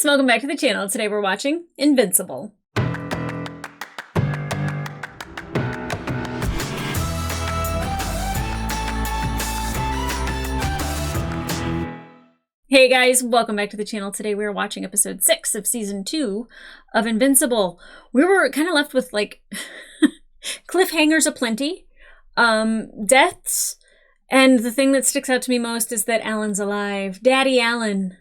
guys, welcome back to the channel. Today we're watching Invincible. Hey guys, welcome back to the channel. Today we're watching episode 6 of season 2 of Invincible. We were kind of left with like cliffhangers aplenty, deaths, and the thing that sticks out to me most is that Alan's alive. Daddy Alan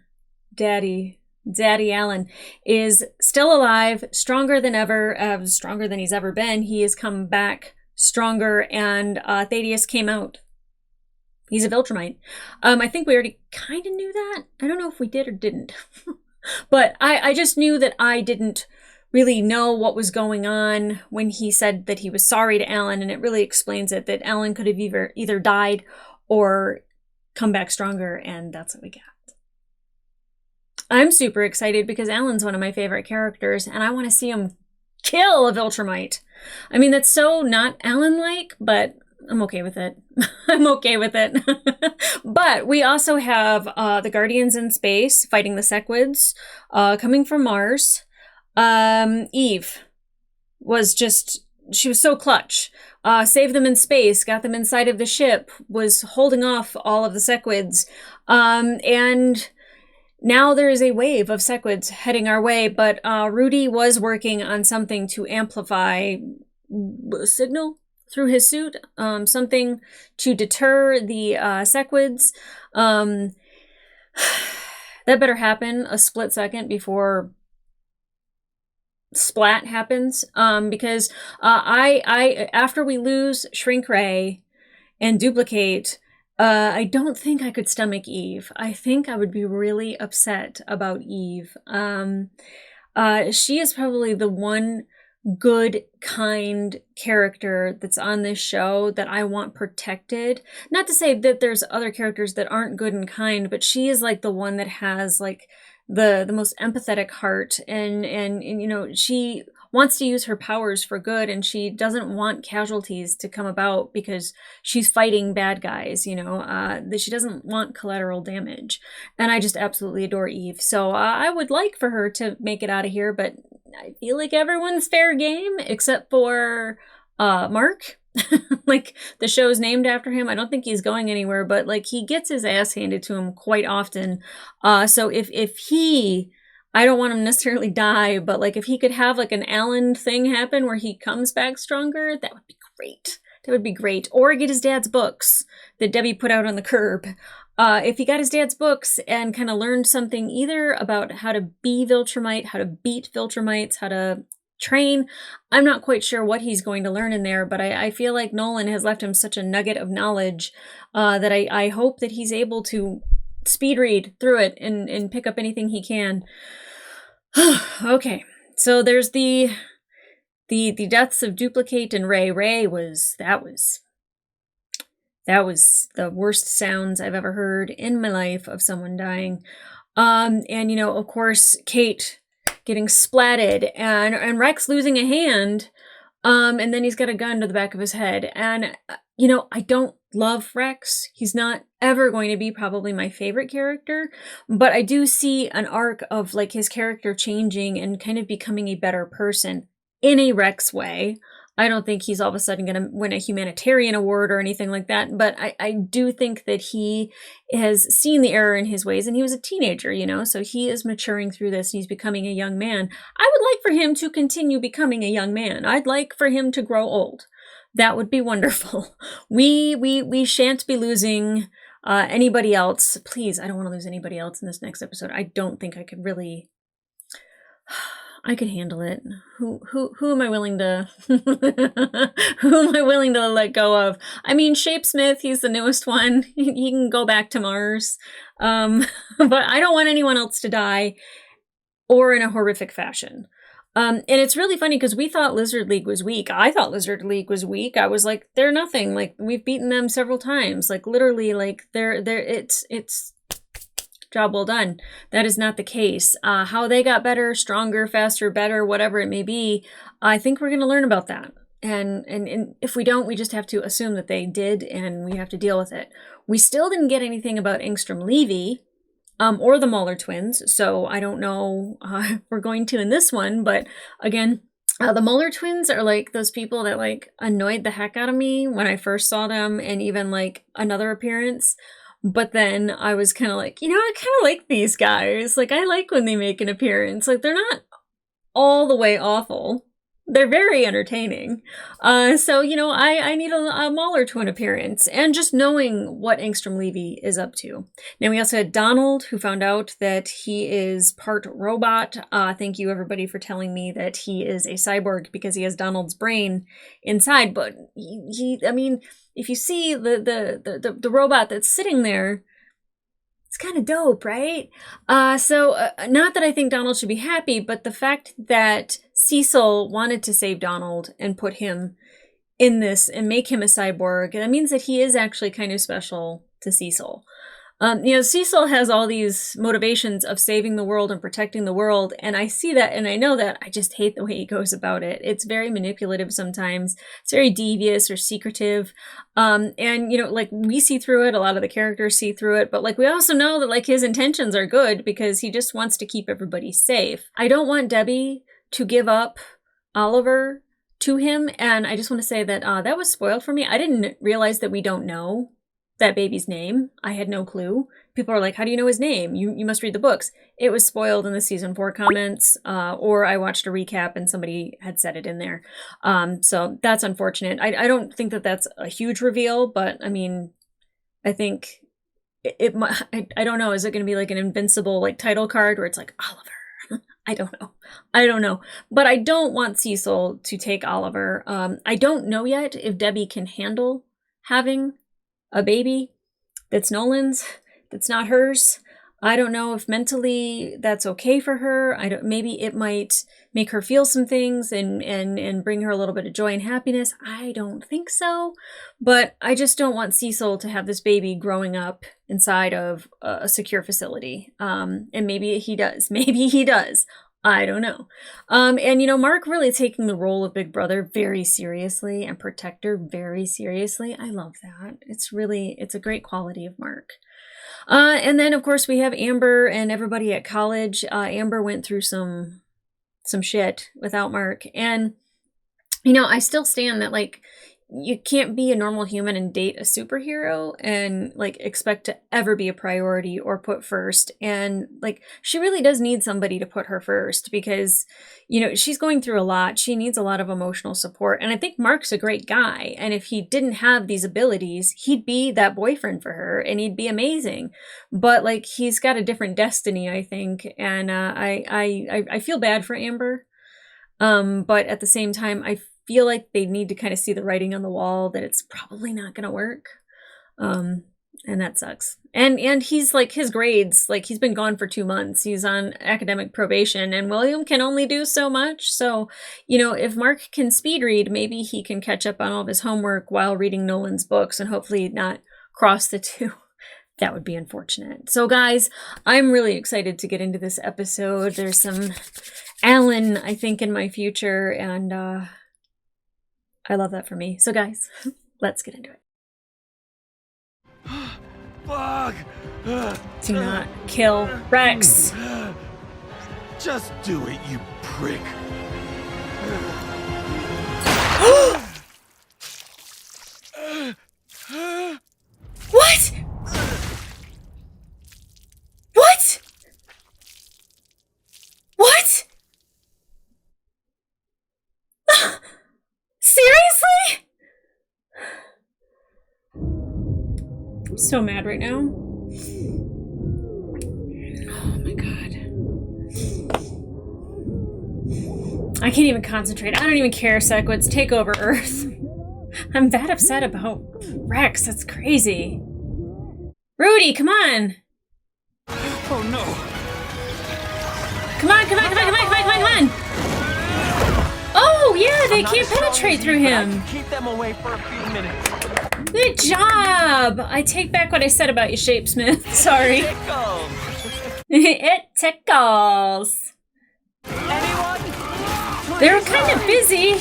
is still alive, stronger than ever, stronger than he's ever been. He has come back stronger, and Thaddeus came out. He's a Viltrumite. I think we already kind of knew that. I don't know if we did or didn't. But I just knew that I didn't really know what was going on when he said that he was sorry to Alan, and it really explains it, that Alan could have either died or come back stronger, and that's what we got. I'm super excited because Alan's one of my favorite characters, and I want to see him kill a Viltrumite. I mean, that's so not Alan-like, but I'm okay with it. I'm okay with it. But we also have the Guardians in space fighting the Sequids, coming from Mars. Eve was just, she was so clutch. Saved them in space, got them inside of the ship, was holding off all of the Sequids. And now there is a wave of Sequids heading our way, but Rudy was working on something to amplify signal through his suit, something to deter the Sequids. That better happen a split second before splat happens, because I after we lose Shrink Ray and Duplicate, I don't think I could stomach Eve. I think I would be really upset about Eve. She is probably the one good, kind character that's on this show that I want protected. Not to say that there's other characters that aren't good and kind, but she is like the one that has like the most empathetic heart, and you know, she wants to use her powers for good, and she doesn't want casualties to come about because she's fighting bad guys, you know, that she doesn't want collateral damage. And I just absolutely adore Eve. So I would like for her to make it out of here, but I feel like everyone's fair game except for Mark. Like, the show's named after him. I don't think he's going anywhere, but like, he gets his ass handed to him quite often. So if he, I don't want him necessarily die, but like if he could have like an Alan thing happen where he comes back stronger, that would be great. That would be great. Or get his dad's books that Debbie put out on the curb. If he got his dad's books and kind of learned something either about how to be Viltrumite, how to beat Viltrumites, how to train, I'm not quite sure what he's going to learn in there, but I feel like Nolan has left him such a nugget of knowledge that I hope that he's able to speed read through it and pick up anything he can. Okay, so there's the deaths of Duplicate and Ray. Ray was the worst sounds I've ever heard in my life of someone dying. And you know, of course, Kate getting splatted, and Rex losing a hand, and then he's got a gun to the back of his head. And you know, I don't love Rex. He's not ever going to be probably my favorite character, but I do see an arc of like his character changing and kind of becoming a better person in a Rex way. I don't think he's all of a sudden going to win a humanitarian award or anything like that, but I do think that he has seen the error in his ways, and he was a teenager, you know, so he is maturing through this, and he's becoming a young man. I would like for him to continue becoming a young man. I'd like for him to grow old. That would be wonderful. We shan't be losing anybody else. Please, I don't want to lose anybody else in this next episode. I don't think I could really... I could handle it. Who am I willing to who am I willing to let go of? I mean, Shapesmith, he's the newest one. He can go back to Mars. But I don't want anyone else to die, or in a horrific fashion. And it's really funny because we thought Lizard League was weak. I thought Lizard League was weak. I was like, they're nothing. Like, we've beaten them several times. Like, literally, like it's job well done. That is not the case. How they got better, stronger, faster, better, whatever it may be, I think we're going to learn about that. And if we don't, we just have to assume that they did, and we have to deal with it. We still didn't get anything about Engstrom Levy. or the Muller twins. So I don't know if we're going to in this one, but again, the Muller twins are like those people that like annoyed the heck out of me when I first saw them, and even like another appearance. But then I was kind of like, I kind of like these guys. Like, I like when they make an appearance. Like, they're not all the way awful. They're very entertaining. So, I need a Mahler twin appearance, and just knowing what Angstrom Levy is up to. Now, we also had Donald, who found out that he is part robot. Thank you, everybody, for telling me that he is a cyborg because he has Donald's brain inside. But I mean, if you see the robot that's sitting there, it's kind of dope, right? So not that I think Donald should be happy, but the fact that Cecil wanted to save Donald and put him in this and make him a cyborg, that means that he is actually kind of special to Cecil. Cecil has all these motivations of saving the world and protecting the world, and I see that and I know that. I just hate the way he goes about it. It's very manipulative sometimes. It's very devious or secretive. Like, we see through it, a lot of the characters see through it, but like, we also know that like his intentions are good because he just wants to keep everybody safe. I don't want Debbie to give up Oliver to him, and I just want to say that that was spoiled for me. I didn't realize that we don't know that baby's name. I had no clue. People are like, how do you know his name? You must read the books. It was spoiled in the season 4 comments, or I watched a recap and somebody had said it in there. So that's unfortunate. I don't think that that's a huge reveal, but I mean, I think it might, I don't know. Is it going to be like an Invincible like title card where it's like Oliver? I don't know. But I don't want Cecil to take Oliver. I don't know yet if Debbie can handle having a baby that's Nolan's, that's not hers. I don't know if mentally that's okay for her. Maybe it might make her feel some things and bring her a little bit of joy and happiness. I don't think so. But I just don't want Cecil to have this baby growing up inside of a secure facility. And maybe he does. Maybe he does. I don't know. Mark really taking the role of Big Brother very seriously and protector very seriously. I love that. It's a great quality of Mark. And then of course we have Amber and everybody at college. Amber went through some shit without Mark. And, I still stand that like, you can't be a normal human and date a superhero and like expect to ever be a priority or put first. And like, she really does need somebody to put her first because, she's going through a lot. She needs a lot of emotional support. And I think Mark's a great guy. And if he didn't have these abilities, he'd be that boyfriend for her and he'd be amazing. But like, he's got a different destiny, I think. And I feel bad for Amber. But at the same time, I feel like they need to kind of see the writing on the wall that it's probably not going to work. And that sucks. And he's like, his grades, like he's been gone for 2 months. He's on academic probation and William can only do so much. So, if Mark can speed read, maybe he can catch up on all of his homework while reading Nolan's books and hopefully not cross the two. That would be unfortunate. So guys, I'm really excited to get into this episode. There's some Alan, I think, in my future, and I love that for me. So guys, let's get into it. Fuck! Do not kill Rex. Just do it, you prick. What? What? What? Seriously? I'm so mad right now. Oh my god. I can't even concentrate. I don't even care, Sequits. Take over Earth. I'm that upset about Rex. That's crazy. Rudy, come on. Oh no. Come on. Oh, yeah, they can't penetrate through him. Keep them away for a few minutes. Good job. I take back what I said about you, Shapesmith. Sorry. It tickles. Anyone? They were kind of busy.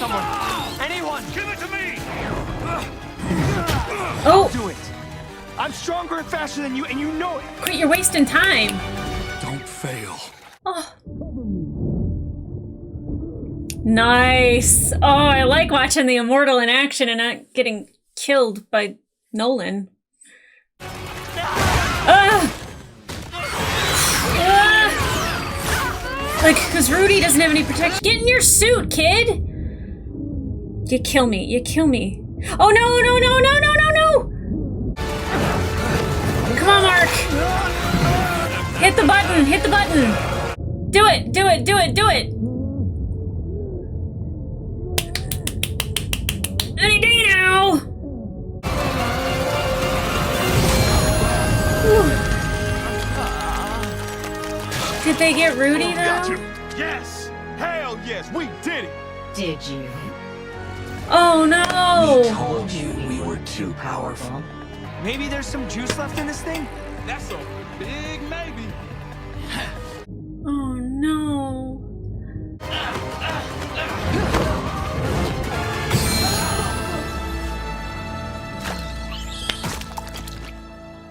Anyone? Give it to me. Oh. Do it. I'm stronger and faster than you, and you know it. Quit, you're wasting time. Don't fail. Oh. Nice. Oh, I like watching the Immortal in action and not getting killed by Nolan. Like, because Rudy doesn't have any protection. Get in your suit, kid! You kill me. You kill me. Oh, no, no, no, no, no, no, no! Come on, Mark. Hit the button. Hit the button. Do it. Do it. Do it. Do it. Any day now. Whew. Did they get Rudy, though? Yes! Hell yes, we did it! Did you? Oh, no! We told you we were too powerful. Maybe there's some juice left in this thing? That's a big maybe. Oh, no.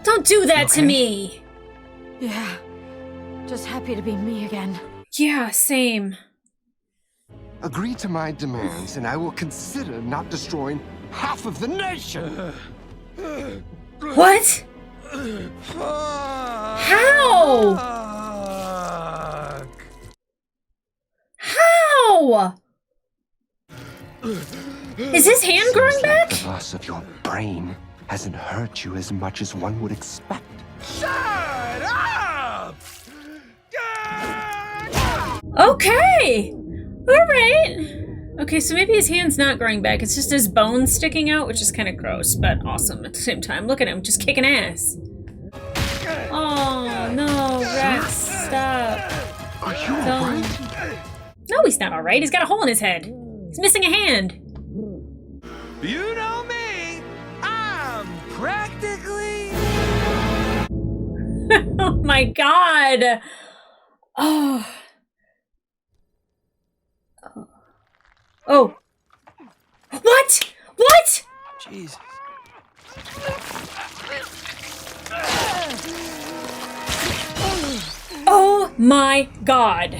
Don't do that to me! Yeah. Just happy to be me again. Yeah, same. Agree to my demands, and I will consider not destroying half of the nation. What? How? How? Is his hand growing back? The loss of your brain hasn't hurt you as much as one would expect. Shut up! Okay. All right. Okay, so maybe his hand's not growing back. It's just his bones sticking out, which is kind of gross, but awesome at the same time. Look at him, just kicking ass. Oh, no, Rex, stop. Are you alright? No, he's not all right. He's got a hole in his head. He's missing a hand. You know me! I'm practically... Oh, my God. Oh. Oh. What? What? Jesus. Oh my God.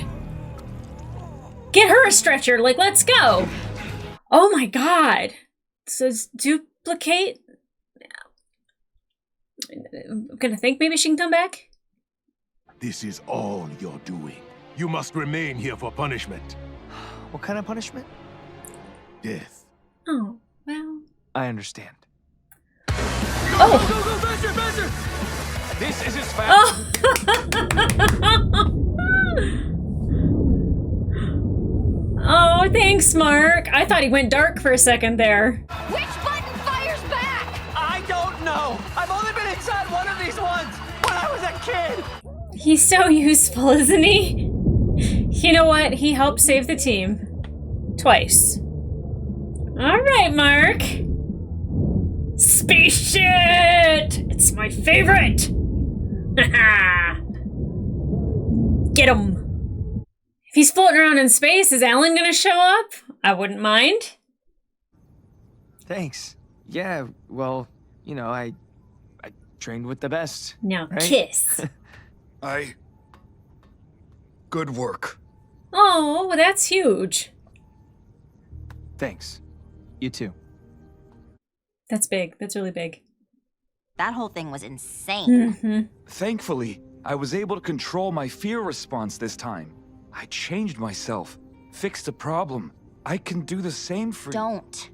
Get her a stretcher. Like, let's go. Oh my God. Says duplicate. I'm gonna think maybe she can come back. This is all you're doing. You must remain here for punishment. What kind of punishment? Death. Oh, well. I understand. Oh. Go, go, faster, faster! This is as fast. Oh. Oh, thanks, Mark. I thought he went dark for a second there. Which button fires back? I don't know. I've only been inside one of these ones when I was a kid. He's so useful, isn't he? You know what? He helped save the team. Twice. All right, Mark. Space shit! It's my favorite! Get him! If he's floating around in space, is Alan gonna show up? I wouldn't mind. Thanks. Yeah, well, you know, I trained with the best. Now right? kiss. Good work. Oh, well, that's huge. Thanks. You too. That's big. That's really big. That whole thing was insane. Mm-hmm. Thankfully, I was able to control my fear response this time. I changed myself, fixed a problem. I can do the same for you. Don't.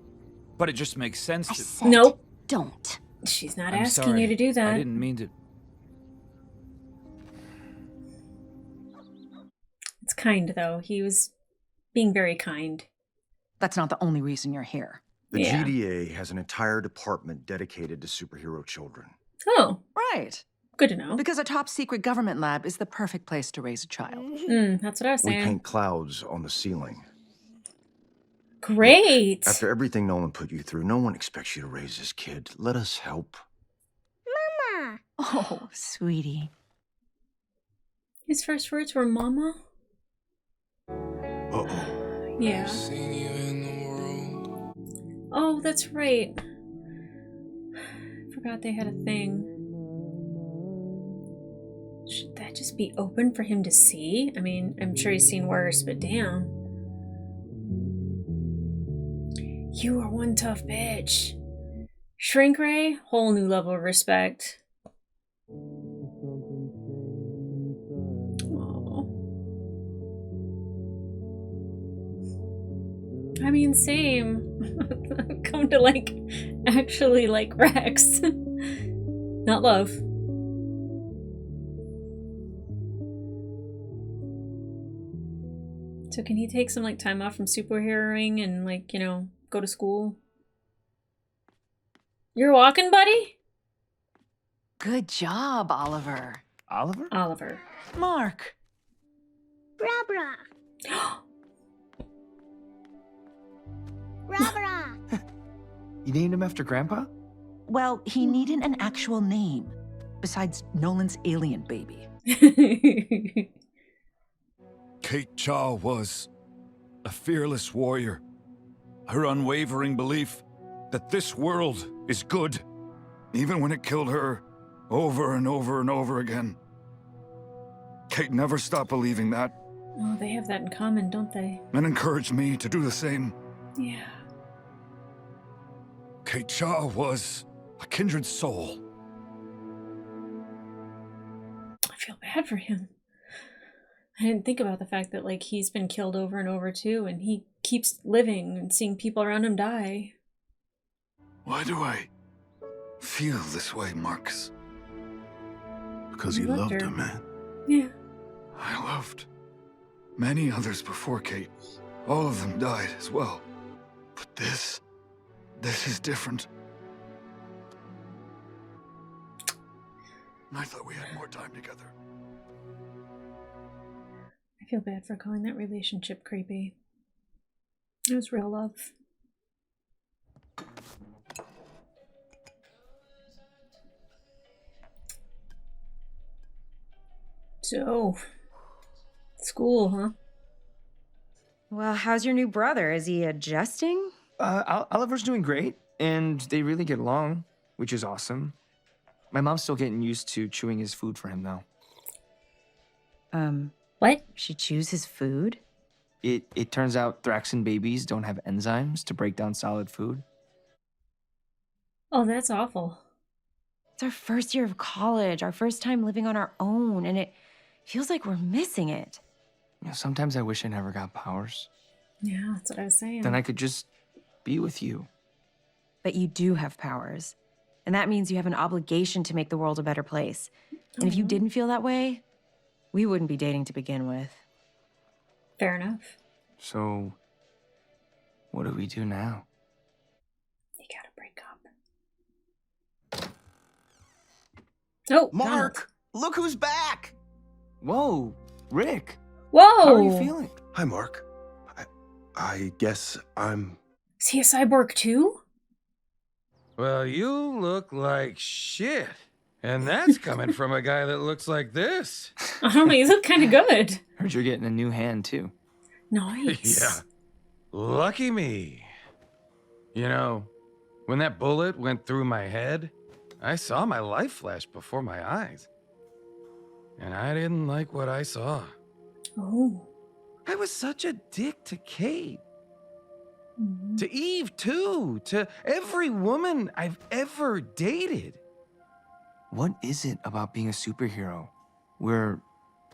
But it just makes sense I to... said Nope. don't. She's not I'm asking sorry. you to do that. I didn't mean to... It's kind, though. He was being very kind. That's not the only reason you're here. The Yeah. GDA has an entire department dedicated to superhero children. Oh, Right. good to know. Because a top secret government lab is the perfect place to raise a child. That's what I was We saying. paint clouds on the ceiling. Great. After everything Nolan put you through, no one expects you to raise this kid. Let us help. Oh, sweetie. His first words were "Mama." Uh-oh. Yeah. Seen you in the world. Oh, that's right. forgot they had a thing. Should that just be open for him to see? I mean, I'm sure he's seen worse, but damn. You are one tough bitch. Shrink Ray, whole new level of respect. Aww. I mean, same. Come to like, actually like Rex. Not love. So can he take some like time off from superheroing and like, you know, go to school? You're walking, buddy? Good job, Oliver. Oliver? Oliver. Mark. Bra-bra. Bra-bra. You named him after Grandpa? Well, he needed an actual name, besides Nolan's alien baby. Kate Chaw was a fearless warrior. Her unwavering belief that this world is good, even when it killed her over and over and over again. Kate never stopped believing that. Oh, they have that in common, don't they? And encouraged me to do the same. Yeah. Kate Chaw was a kindred soul. I feel bad for him. I didn't think about the fact that like he's been killed over and over too, and he keeps living and seeing people around him die. Why do I feel this way, Marcus? Because you You loved loved her. her, man. Yeah. I loved many others before Kate. All of them died as well. But this is different. I thought we had more time together. I feel bad for calling that relationship creepy. It was real love. So, school, huh? Well, how's your new brother? Is he adjusting? Oliver's doing great, and they really get along, which is awesome. My mom's still getting used to chewing his food for him, though. What? She chews his food? It turns out Thraxan babies don't have enzymes to break down solid food. Oh, that's awful. It's our first year of college, our first time living on our own, and it feels like we're missing it. You know, sometimes I wish I never got powers. Yeah, that's what I was saying. Then I could just be with you. But you do have powers, and that means you have an obligation to make the world a better place. And if you didn't feel that way, we wouldn't be dating to begin with. Fair enough. So, what do we do now? You gotta break up. Oh, Mark, look who's back! Whoa, Rick. Whoa! How are you feeling? Hi, Mark. I guess I'm... Is he a cyborg too? Well, you look like shit. And that's coming from a guy that looks like this. Oh, you look kind of good. Heard you're getting a new hand, too. Nice. Yeah. Lucky me. You know, when that bullet went through my head, I saw my life flash before my eyes. And I didn't like what I saw. Oh. I was such a dick to Kate. Mm-hmm. To Eve, too. To every woman I've ever dated. What is it about being a superhero where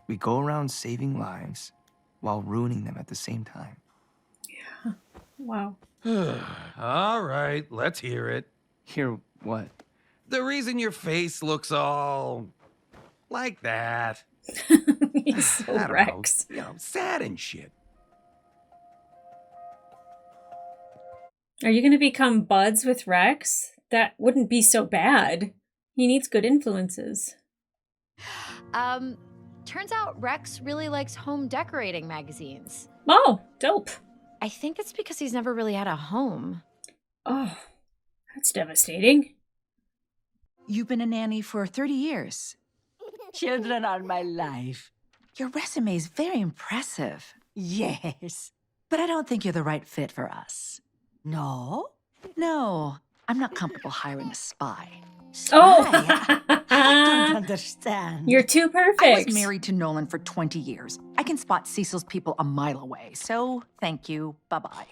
we go around saving lives while ruining them at the same time? Yeah. Wow. All right, let's hear it. Hear what? The reason your face looks all like that. He's so I don't Rex. know, sad and shit. Are you going to become buds with Rex? That wouldn't be so bad. He needs good influences. Turns out Rex really likes home decorating magazines. Oh, dope. I think it's because he's never really had a home. Oh, that's devastating. You've been a nanny for 30 years. Children are my life. Your resume is very impressive. Yes. But I don't think you're the right fit for us. No? No, I'm not comfortable hiring a spy. Oh! I don't understand. You're too perfect. I was married to Nolan for 20 years. I can spot Cecil's people a mile away. So, thank you. Bye-bye.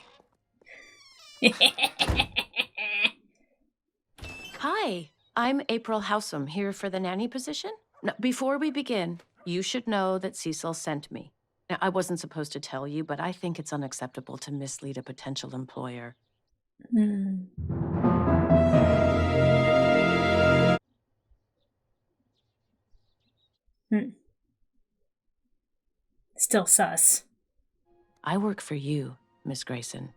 Hi, I'm April Howsam, here for the nanny position. Now, before we begin, you should know that Cecil sent me. Now, I wasn't supposed to tell you, but I think it's unacceptable to mislead a potential employer. Still sus. I work for you, Miss Grayson,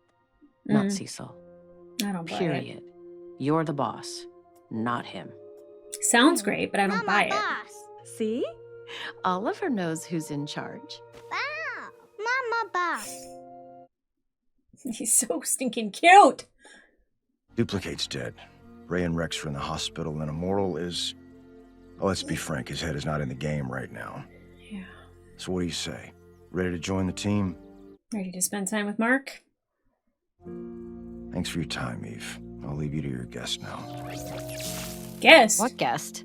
not Mm. Cecil. I don't buy Period. it. You're the boss, not him. Sounds great, but I don't buy it. See? Oliver knows who's in charge. Wow, Mama boss. He's so stinking cute. Duplicate's dead. Ray and Rex are in the hospital, and Immortal is... Oh, let's be frank, his head is not in the game right now. Yeah. So what do you say? Ready to join the team? Ready to spend time with Mark? Thanks for your time, Eve. I'll leave you to your guest now. Guest? What guest?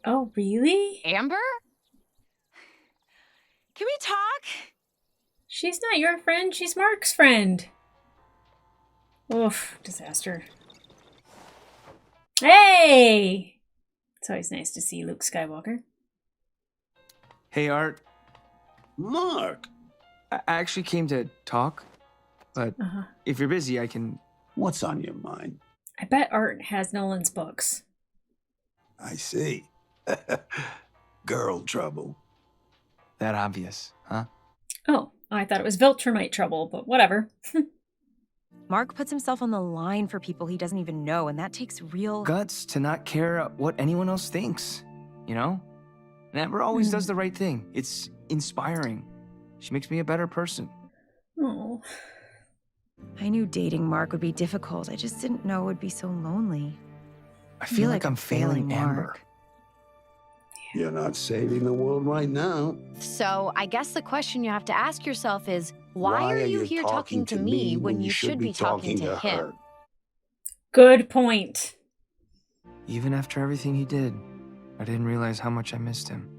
Oh, really? Amber? Can we talk? She's not your friend, she's Mark's friend. Oof, disaster. Hey! It's always nice to see Luke Skywalker. Hey, Art. Mark! I actually came to talk, but if you're busy, I can... What's on your mind? I bet Art has Nolan's books. I see. Girl trouble. That obvious, huh? Oh, I thought it was Viltrumite trouble, but whatever. Mark puts himself on the line for people he doesn't even know, and that takes real... Guts to not care what anyone else thinks, you know? And Amber always does the right thing. It's inspiring. She makes me a better person. Oh. I knew dating Mark would be difficult. I just didn't know it would be so lonely. I feel like I'm failing Amber. You're not saving the world right now. So I guess the question you have to ask yourself is, why are you here talking to me when you should be talking to him? Good point. Even after everything he did, I didn't realize how much I missed him.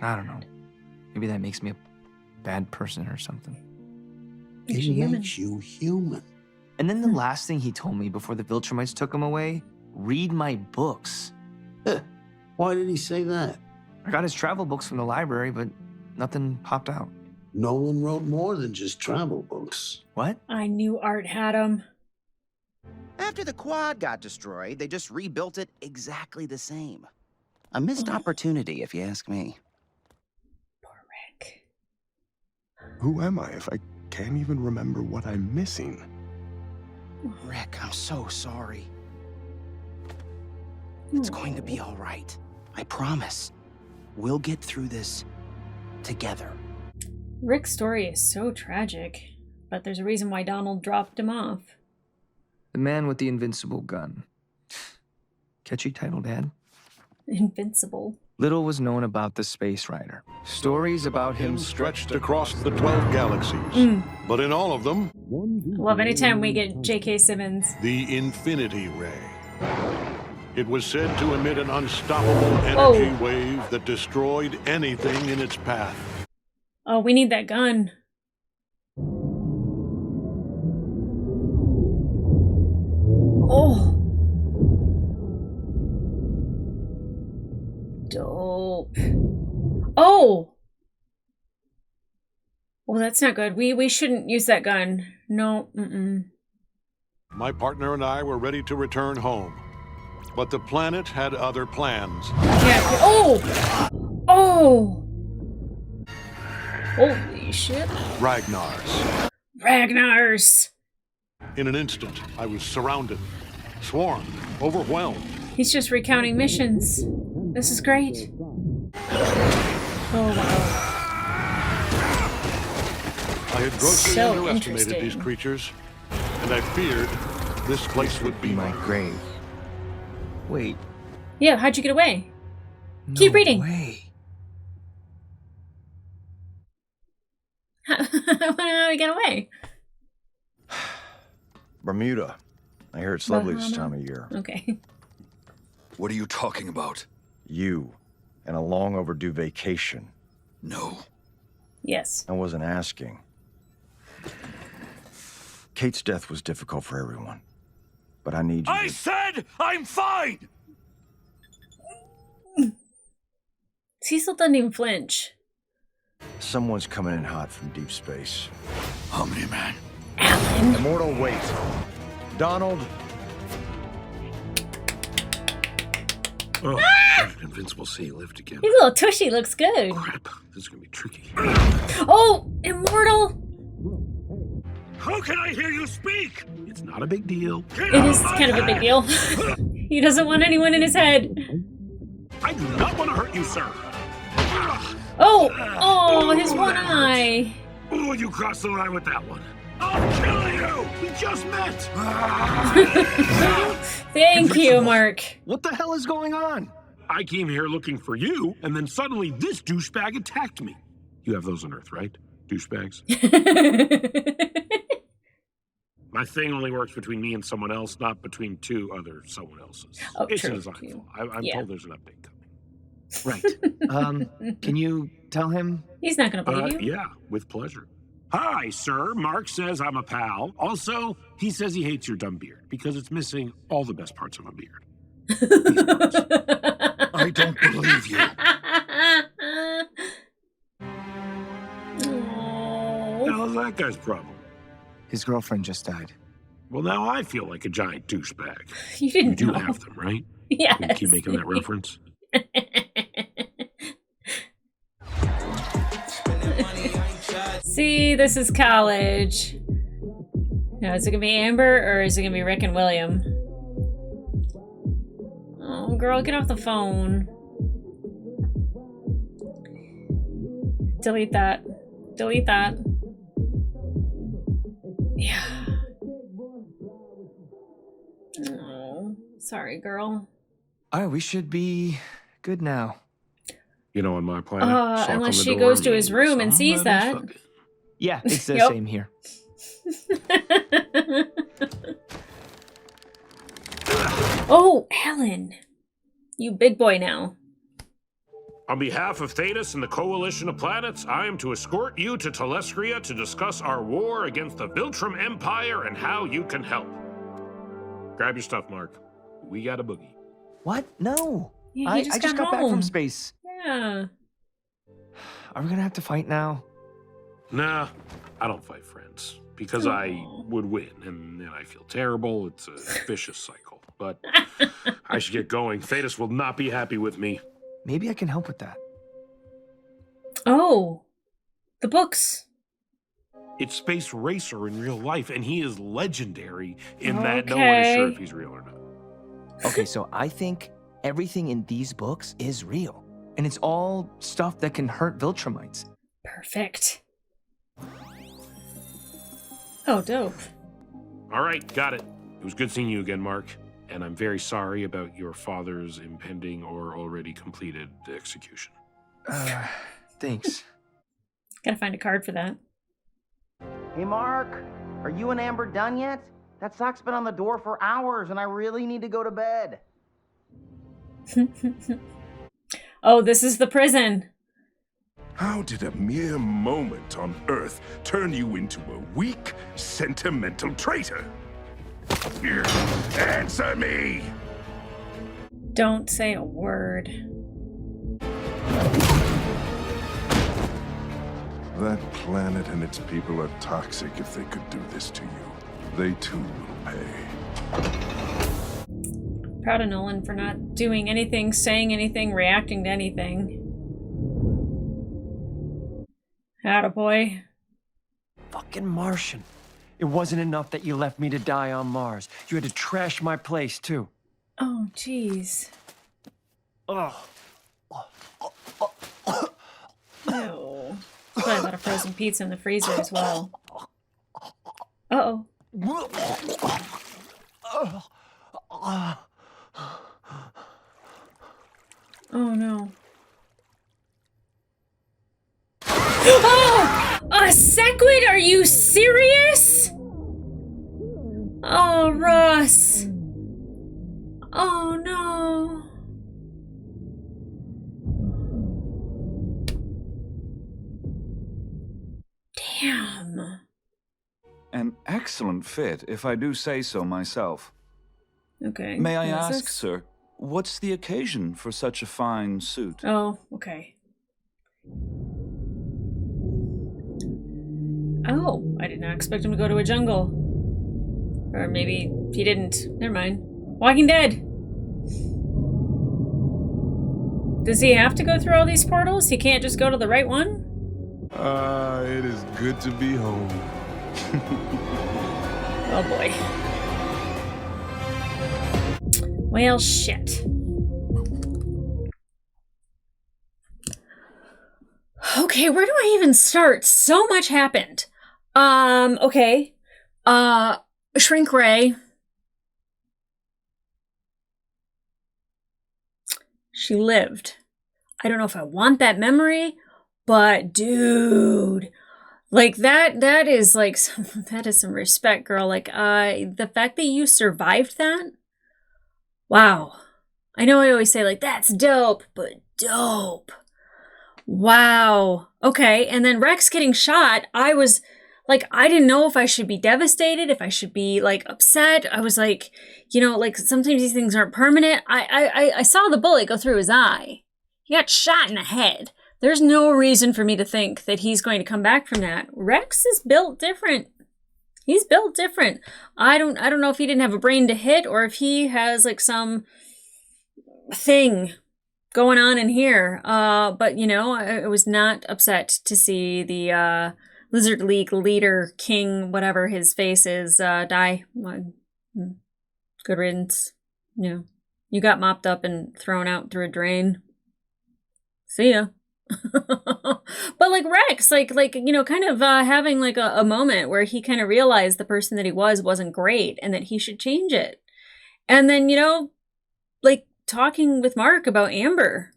I don't know. Maybe that makes me a bad person or something. It makes you human. And then the last thing he told me before the Viltrumites took him away, read my books. Why did he say that? I got his travel books from the library, but nothing popped out. Nolan wrote more than just travel books. What? I knew Art had him. After the quad got destroyed, they just rebuilt it exactly the same. A missed opportunity, if you ask me. Poor Rick. Who am I if I can't even remember what I'm missing? Rick, I'm so sorry. It's going to be all right. I promise. We'll get through this together. Rick's story is so tragic, but there's a reason why Donald dropped him off. The man with the invincible gun. Catchy title, Dad. Invincible. Little was known about the Space Rider. Stories about him stretched across the 12 galaxies. But in all of them, Love anytime we get J.K. Simmons. the Infinity Ray. It was said to emit an unstoppable energy wave that destroyed anything in its path. Oh, we need that gun. Oh. Dope. Oh. Well, that's not good. We shouldn't use that gun. No. My partner and I were ready to return home. But the planet had other plans. Yeah. Oh! Oh! Holy shit. Ragnar's. In an instant, I was surrounded, swarmed, overwhelmed. He's just recounting missions. This is great. Oh, wow. I had grossly So underestimated interesting. these creatures, and I feared this place would be my grave. Wait. Yeah, how'd you get away? Keep reading. Way. How did we get away? Bermuda. I hear it's lovely this time of year. Okay. What are you talking about? You and a long overdue vacation. No. Yes. I wasn't asking. Kate's death was difficult for everyone. But I need you I said I'm fine! Cecil doesn't even flinch. Someone's coming in hot from deep space. Omni-Man. Alan. Immortal, wait. Donald. Oh, Invincible Sea lived again. His little tushy looks good. Crap, this is gonna be tricky. Oh, Immortal. How can I hear you speak? It's not a big deal. It is kind of a big deal. He doesn't want anyone in his head. I do not want to hurt you, sir. Oh, his one eye. Oh, you crossed the line with that one. I'll kill you! We just met! Thank you, Mark. What the hell is going on? I came here looking for you, and then suddenly this douchebag attacked me. You have those on Earth, right? Douchebags? My thing only works between me and someone else, not between two other someone else's. Oh, it's true. a design flaw. I'm told there's an update coming. Right. Can you tell him? He's not going to believe you. Yeah, with pleasure. Hi, sir. Mark says I'm a pal. Also, he says he hates your dumb beard because it's missing all the best parts of a beard. I don't believe you. What the hell is that guy's problem? His girlfriend just died. Well, now I feel like a giant douchebag. You didn't You do know. have them, right? Yes. You keep making that reference. See, this is college. Now, is it gonna be Amber or is it gonna be Rick and William? Oh, girl, get off the phone. Delete that. Delete that. Yeah. Oh, sorry, girl. All right, we should be good now. You know, on my planet, sock on Unless the she door goes to his means room and sees that. somebody's fucking. Yeah, it's the Yep. same here. Oh, Alan. You big boy now. On behalf of Thetis and the Coalition of Planets, I am to escort you to Telestria to discuss our war against the Viltrum Empire and how you can help. Grab your stuff, Mark. We got a boogie. What? No. Yeah, I he just just got got back home. from space. Yeah. Are we gonna have to fight now? Nah, I don't fight friends because I would win, and then I feel terrible. It's a vicious cycle. But I should get going. Thetis will not be happy with me. Maybe I can help with that. Oh, the books. It's Space Racer in real life, and he is legendary in that no one is sure if he's real or not. Okay, so I think everything in these books is real. And it's all stuff that can hurt Viltrumites. Perfect. Oh, dope. All right, got it. It was good seeing you again, Mark. And I'm very sorry about your father's impending or already completed execution. Thanks. Gotta find a card for that. Hey, Mark, are you and Amber done yet? That sock's been on the door for hours, and I really need to go to bed. Oh, this is the prison. How did a mere moment on Earth turn you into a weak, sentimental traitor? Here, answer me! Don't say a word. That planet and its people are toxic if they could do this to you. They too will pay. Proud of Nolan for not doing anything, saying anything, reacting to anything. Attaboy. Fucking Martian. It wasn't enough that you left me to die on Mars. You had to trash my place, too. Oh, jeez. Ugh. No. Probably a lot of frozen pizza in the freezer as well. Uh-oh. Oh, no. Oh! A sequid? Are you serious? Oh, Russ. Oh, no. Damn. An excellent fit, if I do say so myself. Okay. May I what is ask, this? sir, what's the occasion for such a fine suit? Oh, okay. Oh, I did not expect him to go to a jungle. Or maybe he didn't. Never mind. Walking Dead. Does he have to go through all these portals? He can't just go to the right one? It is good to be home. Oh boy. Well, shit. Okay, where do I even start? So much happened. Okay. Shrink Ray. She lived. I don't know if I want that memory, but dude, like that is like that is some respect, girl. Like the fact that you survived that. Wow. I know I always say like that's dope, but dope. Wow. Okay, and then Rex getting shot, I was like, I didn't know if I should be devastated, if I should be like upset. I was like, you know, like sometimes these things aren't permanent. I saw the bullet go through his eye. He got shot in the head. There's no reason for me to think that he's going to come back from that. Rex is built different. He's built different. I don't know if he didn't have a brain to hit or if he has like some thing going on in here. But you know, I was not upset to see the Lizard League leader, king, whatever his face is, die. Good riddance. You know, you got mopped up and thrown out through a drain. See ya. But like Rex, like you know, kind of having like a moment where he kind of realized the person that he wasn't great and that he should change it. And then, you know, like talking with Mark about Amber.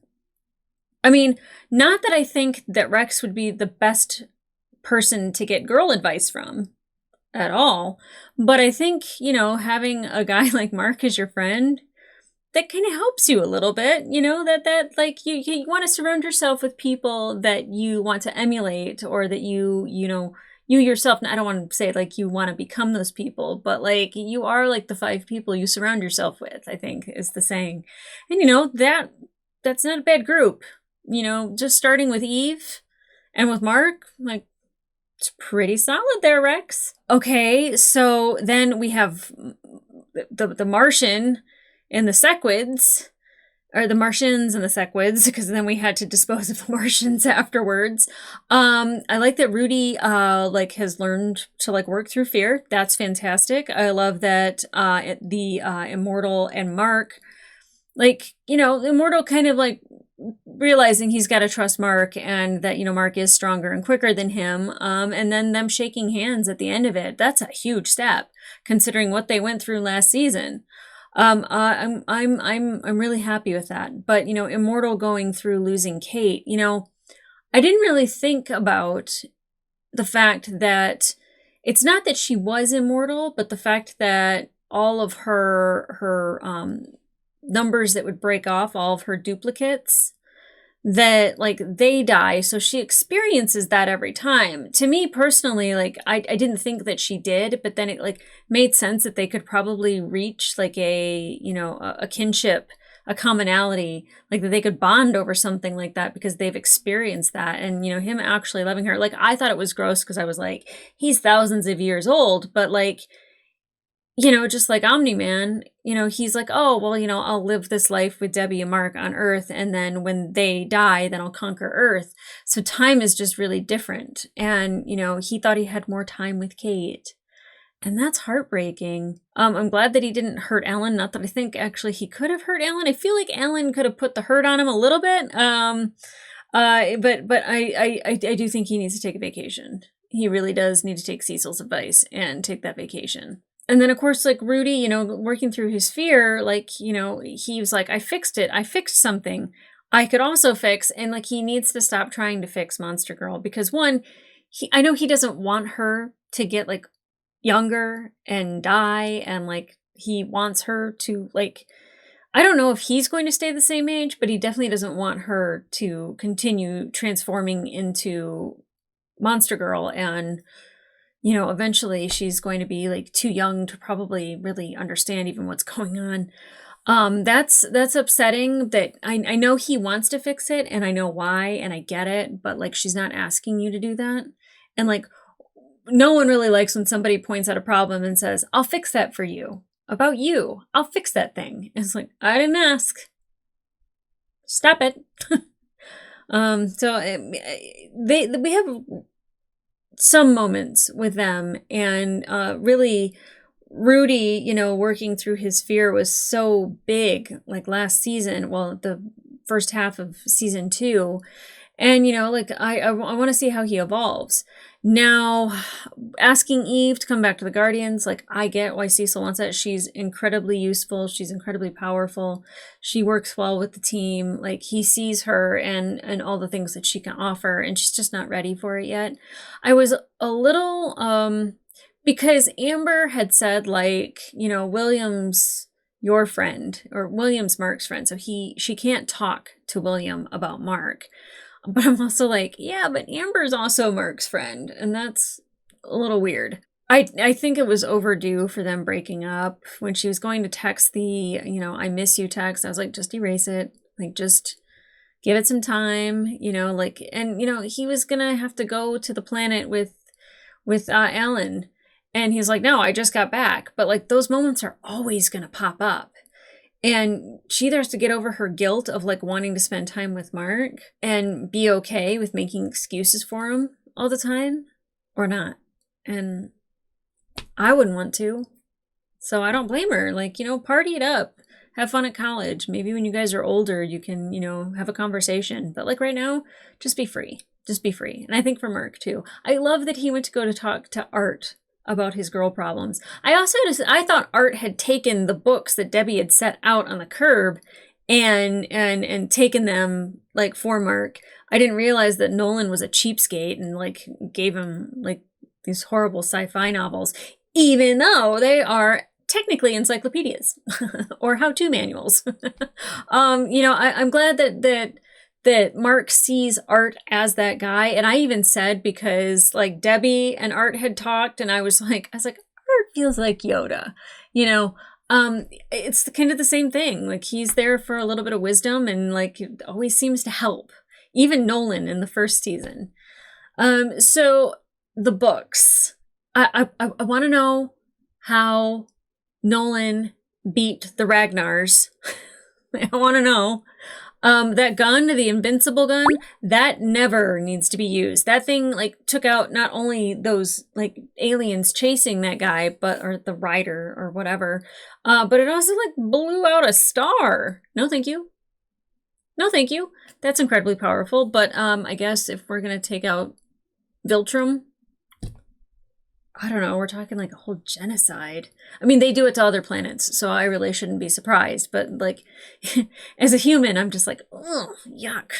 I mean, not that I think that Rex would be the best person to get girl advice from at all, but I think, you know, having a guy like Mark as your friend, that kind of helps you a little bit, you know, that like you want to surround yourself with people that you want to emulate or that you know, you yourself, I don't want to say like you want to become those people, but like you are like the 5 people you surround yourself with, I think is the saying. And you know, that's not a bad group. You know, just starting with Eve and with Mark, like it's pretty solid there, Rex. Okay, so then we have the Martian and the Sequids, or the Martians and the Sequids, because then we had to dispose of the Martians afterwards. I like that Rudy like has learned to like work through fear. That's fantastic. I love that the Immortal and Mark, like, you know, Immortal kind of like realizing he's got to trust Mark and that, you know, Mark is stronger and quicker than him. And then them shaking hands at the end of it. That's a huge step considering what they went through last season. I'm really happy with that. But, you know, Immortal going through losing Kate, you know, I didn't really think about the fact that it's not that she was immortal, but the fact that all of her numbers that would break off, all of her duplicates, that like they die, so she experiences that every time. To me personally, like I didn't think that she did, but then it like made sense that they could probably reach like a, you know, a kinship, a commonality, like that they could bond over something like that because they've experienced that. And you know, him actually loving her, like I thought it was gross because I was like, he's thousands of years old, but like, you know, just like Omni-Man, you know, he's like, oh, well, you know, I'll live this life with Debbie and Mark on Earth, and then when they die, then I'll conquer Earth. So time is just really different. And, you know, he thought he had more time with Kate. And that's heartbreaking. I'm glad that he didn't hurt Ellen. Not that I think actually he could have hurt Ellen. I feel like Ellen could have put the hurt on him a little bit. But I do think he needs to take a vacation. He really does need to take Cecil's advice and take that vacation. And then, of course, like Rudy, you know, working through his fear, like, you know, he was like, I fixed it. I fixed something I could also fix. And like, he needs to stop trying to fix Monster Girl because one, I know he doesn't want her to get like younger and die, and like he wants her to, like, I don't know if he's going to stay the same age, but he definitely doesn't want her to continue transforming into Monster Girl, and you know, eventually she's going to be like too young to probably really understand even what's going on. That's upsetting. That I know he wants to fix it, and I know why, and I get it, but like she's not asking you to do that. And like no one really likes when somebody points out a problem and says, I'll fix that for you. About you. I'll fix that thing. It's like, I didn't ask. Stop it. We have some moments with them, and really Rudy, you know, working through his fear was so big, like last season, well, the first half of season 2. And, you know, like, I want to see how he evolves. Now, asking Eve to come back to the Guardians, like, I get why Cecil wants that. She's incredibly useful. She's incredibly powerful. She works well with the team. Like, he sees her and all the things that she can offer, and she's just not ready for it yet. I was a little, because Amber had said, like, you know, William's your friend, or William's Mark's friend, so she can't talk to William about Mark. But I'm also like, yeah, but Amber's also Mark's friend, and that's a little weird. I think it was overdue for them breaking up. When she was going to text the, you know, I miss you text, I was like, just erase it. Like, just give it some time, you know, like, and, you know, he was gonna have to go to the planet with Alan, and he's like, no, I just got back. But like, those moments are always gonna pop up. And she either has to get over her guilt of like wanting to spend time with Mark and be okay with making excuses for him all the time, or not. And I wouldn't want to. So I don't blame her. Like, you know, party it up. Have fun at college. Maybe when you guys are older, you can, you know, have a conversation. But like right now, just be free. Just be free. And I think for Mark too. I love that he went to go to talk to Art about his girl problems. I thought Art had taken the books that Debbie had set out on the curb and taken them like for Mark. I didn't realize that Nolan was a cheapskate and like gave him like these horrible sci-fi novels, even though they are technically encyclopedias or how-to manuals. You know, I'm glad that Mark sees Art as that guy. And I even said, because like Debbie and Art had talked, and I was like, Art feels like Yoda, you know. It's kind of the same thing. Like, he's there for a little bit of wisdom, and like it always seems to help. Even Nolan in the first season. So the books. I want to know how Nolan beat the Ragnars. I want to know. That gun, the Invincible gun, that never needs to be used. That thing like took out not only those like aliens chasing that guy, or the rider or whatever, but it also like blew out a star. No, thank you. No, thank you. That's incredibly powerful. But I guess if we're gonna take out Viltrum, I don't know, we're talking like a whole genocide. I mean, they do it to other planets, so I really shouldn't be surprised. But like, as a human, I'm just like, oh, yuck.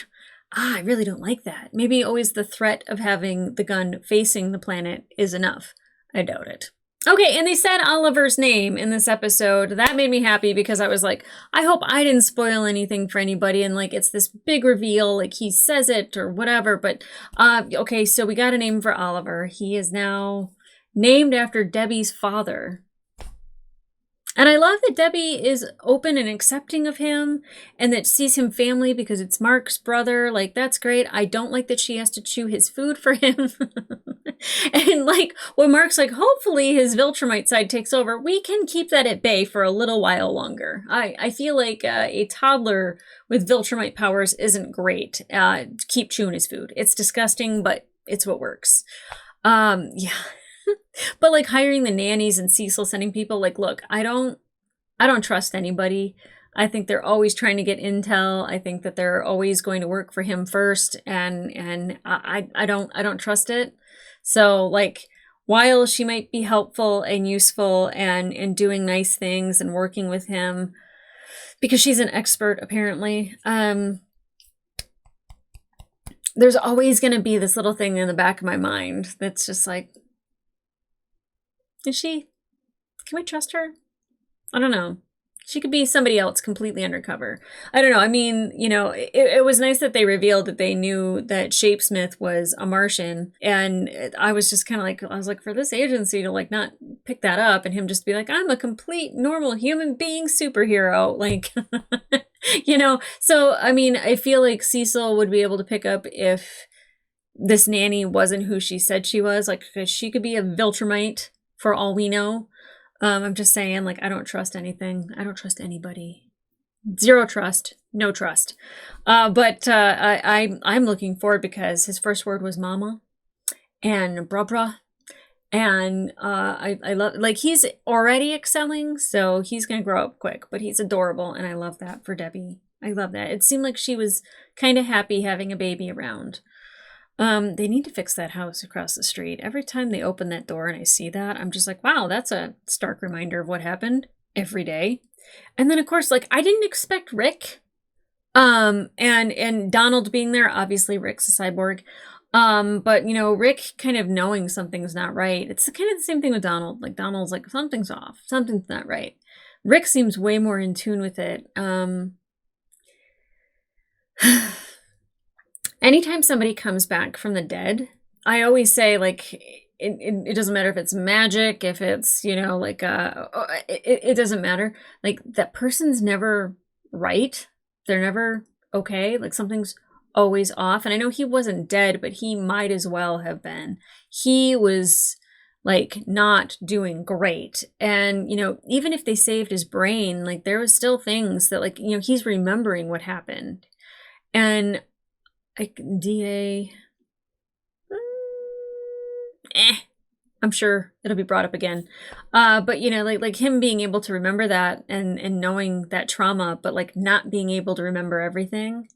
I really don't like that. Maybe always the threat of having the gun facing the planet is enough. I doubt it. Okay, and they said Oliver's name in this episode. That made me happy, because I was like, I hope I didn't spoil anything for anybody, and like it's this big reveal, like he says it or whatever. But okay, so we got a name for Oliver. He is now named after Debbie's father. And I love that Debbie is open and accepting of him, and that sees him family because it's Mark's brother. Like, that's great. I don't like that she has to chew his food for him. And like, when Mark's like, hopefully his Viltrumite side takes over, we can keep that at bay for a little while longer. I feel like a toddler with Viltrumite powers isn't great. Keep chewing his food. It's disgusting, but it's what works. Yeah. But like hiring the nannies and Cecil sending people, like, look, I don't trust anybody. I think they're always trying to get intel. I think that they're always going to work for him first, and I don't trust it. So like, while she might be helpful and useful and doing nice things and working with him because she's an expert apparently, there's always going to be this little thing in the back of my mind that's just like, Is she? Can we trust her? I don't know. She could be somebody else completely undercover. I don't know. I mean, you know, it was nice that they revealed that they knew that Shapesmith was a Martian. And I was just kind of like, I was like, for this agency to like not pick that up and him just be like, I'm a complete normal human being superhero. Like, you know, so, I mean, I feel like Cecil would be able to pick up if this nanny wasn't who she said she was. Like, 'cause she could be a Viltrumite for all we know. I'm just saying, like, I don't trust anything. I don't trust anybody. Zero trust, no trust. But I'm looking forward because his first word was mama and brah. And I love, like, he's already excelling, so he's gonna grow up quick, but he's adorable, and I love that for Debbie. I love that. It seemed like she was kind of happy having a baby around. They need to fix that house across the street. Every time they open that door and I see that, I'm just like, wow, that's a stark reminder of what happened every day. And then of course, like, I didn't expect Rick, and Donald being there. Obviously Rick's a cyborg. But you know, Rick kind of knowing something's not right. It's kind of the same thing with Donald. Like, Donald's like, something's off, something's not right. Rick seems way more in tune with it. Anytime somebody comes back from the dead, I always say, like, it doesn't matter if it's magic, if it's, you know, like, it doesn't matter. Like, that person's never right. They're never okay. Like, something's always off. And I know he wasn't dead, but he might as well have been. He was, like, not doing great. And, you know, even if they saved his brain, like, there was still things that, like, you know, he's remembering what happened. And like, DA, I'm sure it'll be brought up again. But you know, like him being able to remember that and knowing that trauma, but like not being able to remember everything.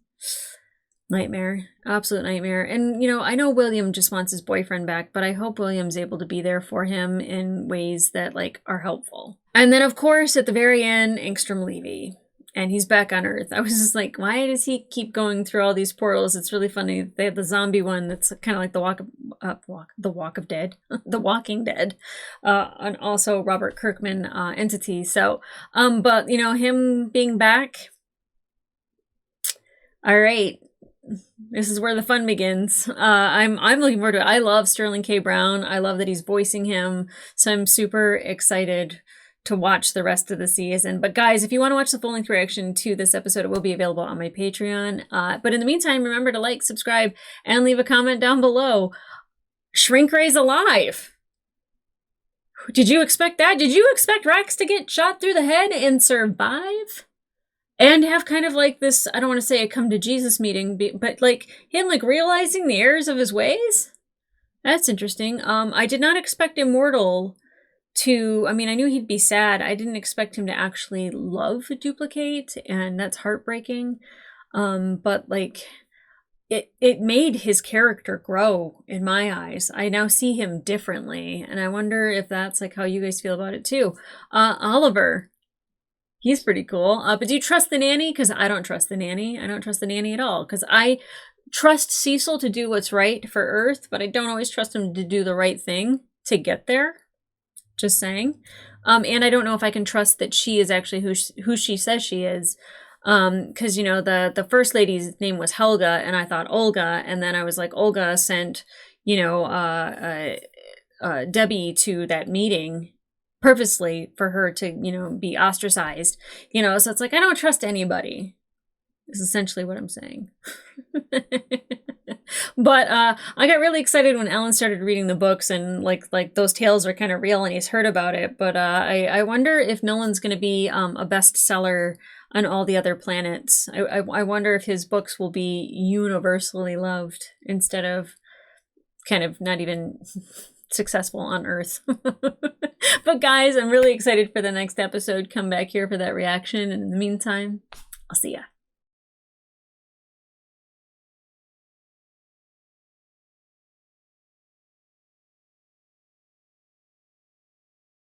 Nightmare, absolute nightmare. And you know, I know William just wants his boyfriend back, but I hope William's able to be there for him in ways that like are helpful. And then of course at the very end, Engstrom Levy. And he's back on Earth. I was just like, why does he keep going through all these portals? It's really funny. They have the zombie one that's kind of like the Walk of Dead, the Walking Dead, and also Robert Kirkman entity. So, but you know, him being back. All right, this is where the fun begins. I'm looking forward to it. I love Sterling K. Brown. I love that he's voicing him. So I'm super excited to watch the rest of the season. But guys, if you want to watch the full-length reaction to this episode, it will be available on my Patreon. But in the meantime, remember to like, subscribe, and leave a comment down below. Shrink Ray's alive. Did you expect that? Did you expect Rex to get shot through the head and survive? And have kind of like this, I don't want to say a come to Jesus meeting, but like him like realizing the errors of his ways? That's interesting. I did not expect Immortal to, I mean, I knew he'd be sad. I didn't expect him to actually love Duplicate, and that's heartbreaking. But like, it made his character grow in my eyes. I now see him differently, and I wonder if that's like how you guys feel about it too. Oliver, he's pretty cool. But do you trust the nanny? Because I don't trust the nanny. I don't trust the nanny at all. Because I trust Cecil to do what's right for Earth, but I don't always trust him to do the right thing to get there. Just saying. And I don't know if I can trust that she is actually who she says she is. Because, you know, the first lady's name was Helga, and I thought Olga, and then I was like, Olga sent, you know, Debbie to that meeting purposely for her to, you know, be ostracized. You know, so it's like, I don't trust anybody. Is essentially what I'm saying. But I got really excited when Alan started reading the books, and like those tales are kind of real and he's heard about it. But I wonder if Nolan's going to be a bestseller on all the other planets. I wonder if his books will be universally loved instead of kind of not even successful on Earth. But guys, I'm really excited for the next episode. Come back here for that reaction. And in the meantime, I'll see ya.